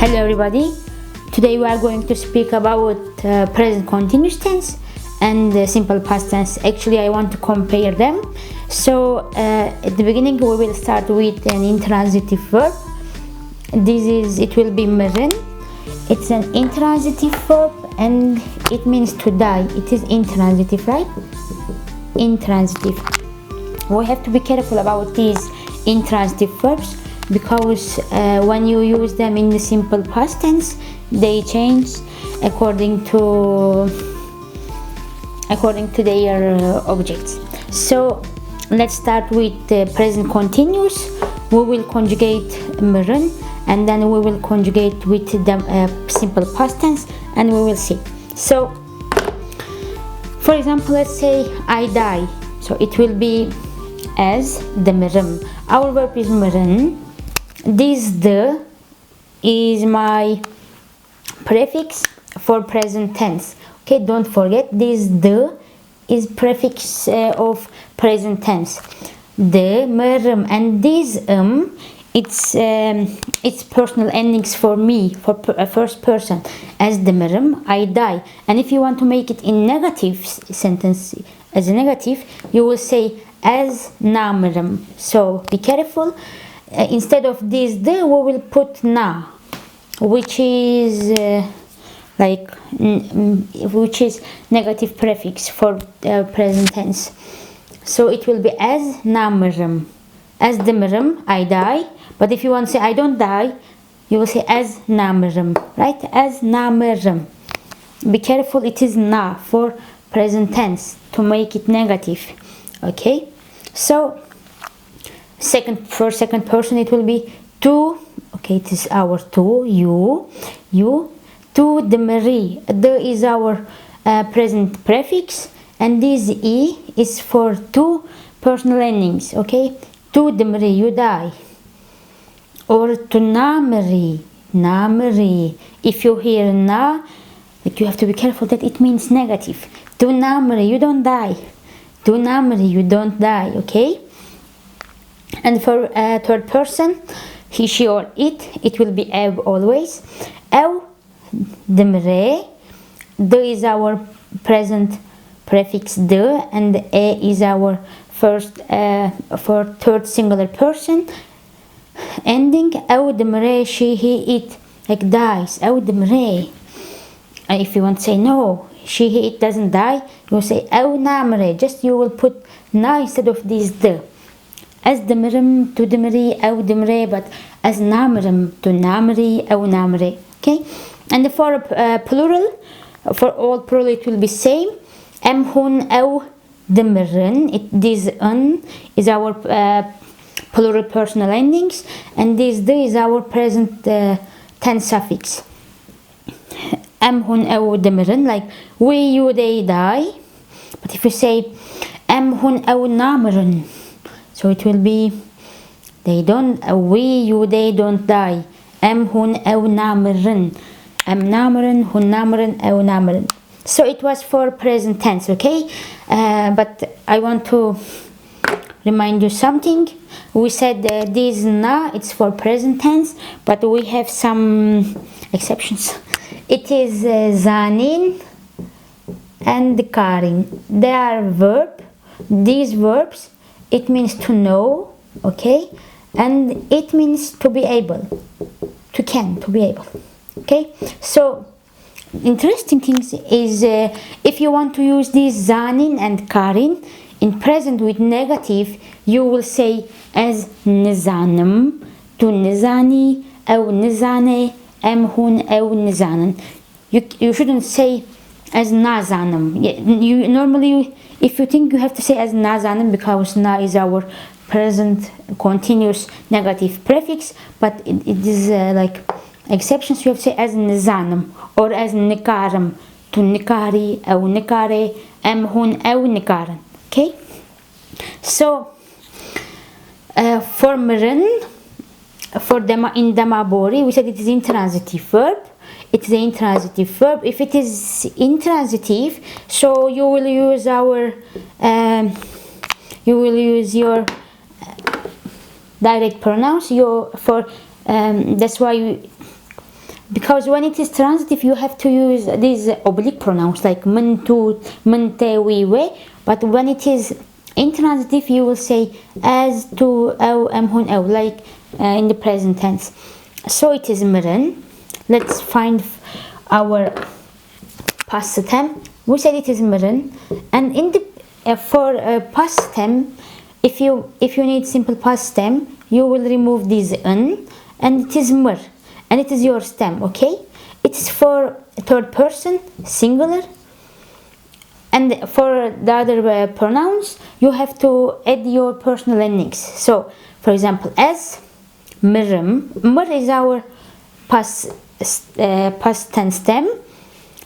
Hello everybody, today we are going to speak about present continuous tense and simple past tense. Actually I want to compare them. So at the beginning we will start with an intransitive verb. It will be meren. It's an intransitive verb and it means to die. It is intransitive, right? Intransitive. We have to be careful about these intransitive verbs because when you use them in the simple past tense they change according to their objects. So let's start with the present continuous. We will conjugate meren and then we will conjugate with the simple past tense and we will see. So for example, let's say I die, so it will be as the meren. Our verb is meren. This the is my prefix for present tense. Okay, don't forget this the is prefix of present tense. The meren and this it's personal endings for me, for first person. As the meren, I die. And if you want to make it in negative sentence, as a negative, you will say as na meren. So be careful. Instead of this the, we will put na, which is which is negative prefix for present tense. So it will be as na meren. As the meren, I die. But if you want to say I don't die, you will say as na meren, right? As na meren. Be careful, it is na for present tense to make it negative. Okay, so for second person it will be to. Okay, it is our to, you to the Marie. The is our present prefix and this e is for two personal endings. Okay, to the Marie, you die. Or to na Marie, na Marie. If you hear na, you have to be careful that it means negative. To na Marie, you don't die. To na Marie, you don't die. Okay. And for third person, he, she, or it will be ev always. Ev, the mre. The is our present prefix the, and e is our first for third singular person ending. Ev, the mre, she, he, it, like dies. Ev, the mre. If you want to say no, she, he, it doesn't die, you will say ev na mre. Just you will put na instead of this the. As the meren to the mri, ew the mre, but as namrem to namri, ew namre. Okay, and for plural, for all plural it will be same. Em hun ew the meren. This un is our plural personal endings, and this the is our present tense suffix. Em hun ew the meren, like we, you, they die. But if you say em hun ew namren, so it will be they don't, we, you, they don't die. Em hun ew nameren. Em nameren, hun nameren, ew nameren. So it was for present tense, okay? But I want to remind you something. We said this na, it's for present tense, but we have some exceptions. It is zanin and karin. They are verb. These verbs, it means to know, okay, and it means to be able, to be able, okay. So interesting things is if you want to use these zanin and karin in present with negative, you will say as nizanim, to nizani, ew nizane, em hun ew nizanen. You shouldn't say as nazanim. You normally, if you think, you have to say as nazanim because na is our present continuous negative prefix, but it is like exceptions. You have to say as nizanim or as nikarim, to nikari, ew nikare, em hun ew nikaran. Okay, so for meren, for in demabori, we said it is intransitive verb. It is an intransitive verb. If it is intransitive, so you will use your direct pronouns. That's why because when it is transitive you have to use these oblique pronouns like من تو من te we we, but when it is intransitive you will say as to أو أم هن أو, like in the present tense. So it is مرن. Let's find our past tense. We said it is مرن, and in the for past tense, if you need simple past tense, you will remove this n, and it is مر, and it is your stem. Okay, it is for third person singular, and for the other pronouns you have to add your personal endings. So for example, as مرم, مر is our past tense stem,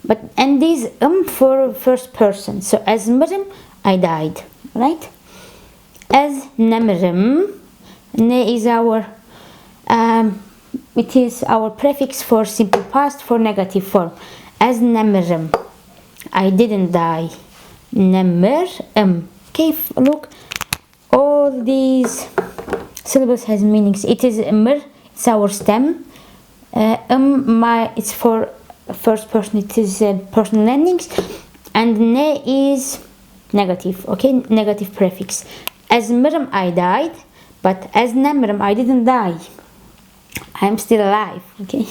but and this for first person. So as مرم, I died, right? As نمرم, ne is our it is our prefix for simple past for negative form. As نمرم, I didn't die. نمرم. Okay, look, all these syllables has meanings. It is مر, it's our stem. It's for first person, it is personal endings, and ne is negative. Okay, negative prefix. As مرم, I died, but as نمرم, I didn't die. I'm still alive. Okay,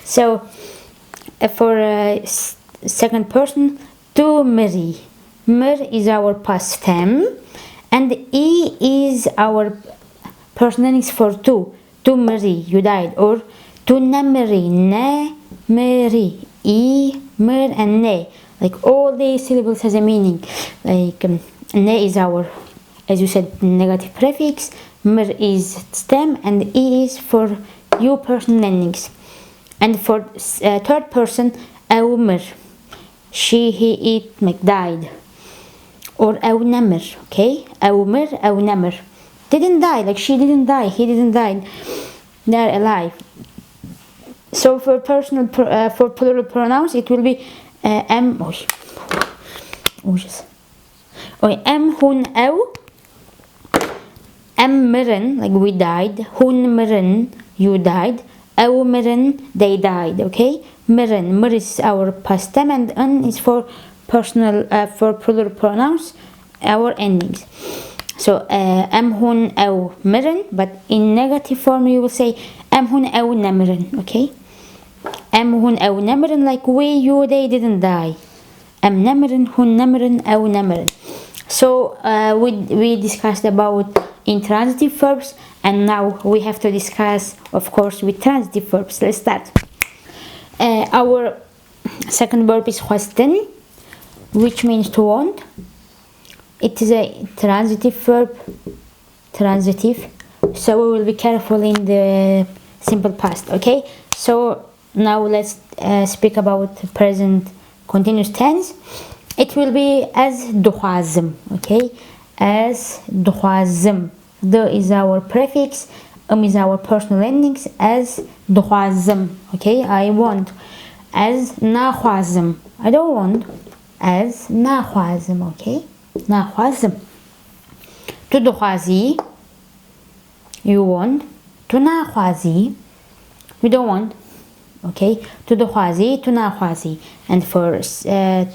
so for second person, to marry. Mer is our past tense, and e is our personal endings for to. To marry, you died, or to namari, ne marry, e, mer, and ne. Like all these syllables has a meaning. Like ne is our, as you said, negative prefix. Mer is stem, and e is for you personal endings. And for third person, أو مر, she, he, it, like died, or أو نمر. Okay, أو مر, أو نمر, didn't die, like she didn't die, he didn't die, they're alive. So for for plural pronouns it will be am am hun أو, am مرن, like we died, hun مرن, you died, أو مرن, they died. Okay, مرن, مر is our past tense, and n is for personal for plural pronouns, our endings. So am hun أو مرن, but in negative form you will say am hun أو نمرن. Okay, am hun أو نمرن, like we, you, they didn't die. am نمرن, hun نمرن, أو نمرن. So we discussed about intransitive verbs, and now we have to discuss, of course, with transitive verbs. Let's start. Our second verb is خواستن, which means to want. It is a transitive verb, transitive, so we will be careful in the simple past. Okay, so now let's speak about present continuous tense. It will be as دخوازم. Okay, as دخوازم. The is our prefix, is our personal endings. As دخوازم. Okay, I want. As نخوازم, I don't want. As نخوازم. Okay, نخوازم. تو دخوازی, you want. تو نخوازی, we don't want. Okay, to دخوازی, to نخوازی. And for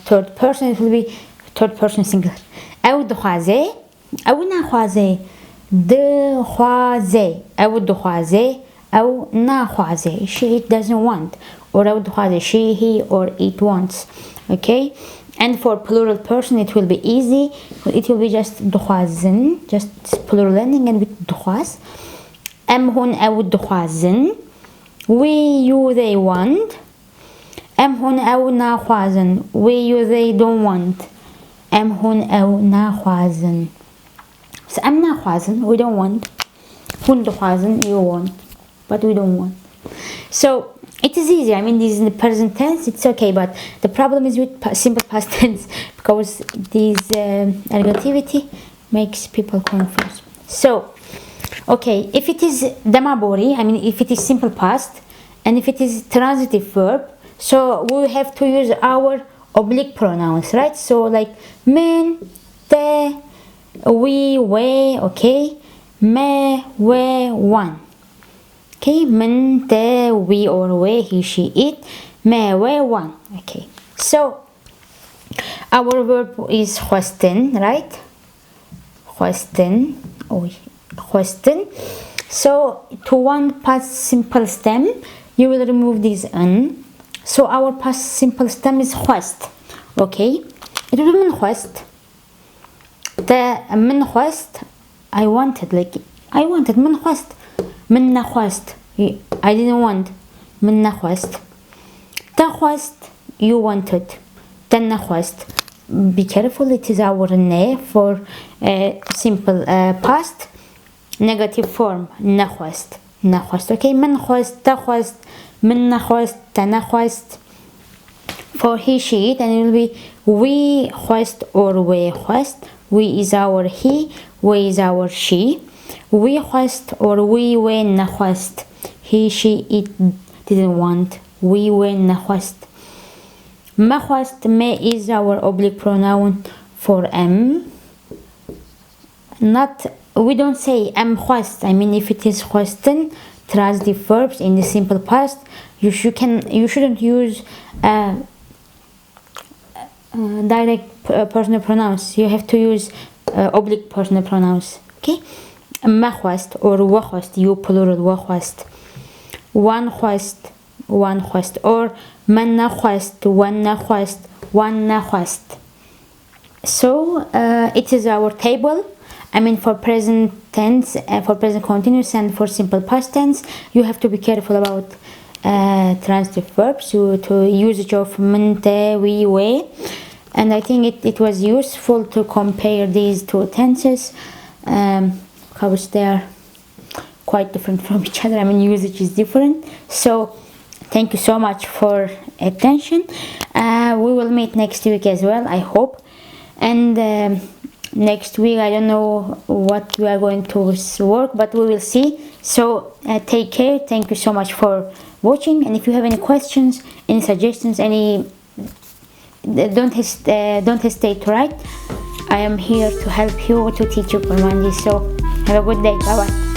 third person it will be third person singular. أو دخوازه, أو نخوازه. دخوازه, أو دخوازه, أو نخوازه. She, it doesn't want. Or أو دخوازه, she, he, or it wants. Okay, and for plural person it will be easy. It will be just دخوازن, just plural ending, and with دخواز. أم هن أو دخوازن. We, you, they want. أم هن أو نخوازن. We, you, they don't want. أم هن أو نخوازن. So أم نخوازن, we don't want. هن دخوازن, you want, but we don't want. So it is easy. I mean, this is in the present tense, it's okay, but the problem is with simple past tense, because this ergativity makes people confused. So okay, if it is damabori, I mean if it is simple past, and if it is transitive verb, so we have to use our oblique pronouns, right? So like men, te, we, we. Okay, me, we, one. Okay, من ت we or we he she it ما we one. Okay, so our verb is question, right? Question. Oh, question. So to one past simple stem you will remove this n. So our past simple stem is quest. Okay, it will be من quest. The من quest I wanted من quest. من quest I didn't want. من quest. The quest you wanted. The quest. Be careful, it is our ne for simple past negative form. نخواست. Okay, من خواست تخواست من نخواست تنخواست. For he she it, and it will be we خواست or we خواست. We is our he, we is our she. We خواست or we نخواست. He she it didn't want. We نخواست. ما خواست ما is our oblique pronoun for m. Not, we don't say am خواست. I mean, if it is خواستن transitive verbs in the simple past, you shouldn't use direct personal pronouns. You have to use oblique personal pronouns. Okay, ما خواست or و خواست, you plural و خواست. One خواست or من نخواست one نخواست one نخواست. So it is our table. I mean, for present tense, for present continuous, and for simple past tense, you have to be careful about transitive verbs, to usage of من ت we we. And I think it was useful to compare these two tenses because they are quite different from each other. I mean, usage is different. So thank you so much for attention. We will meet next week as well, I hope. And next week I don't know what we are going to work, but we will see. So take care. Thank you so much for watching, and if you have any questions, any suggestions, don't hesitate to write. I am here to help you, to teach you Kurmani. So have a good day. Bye bye.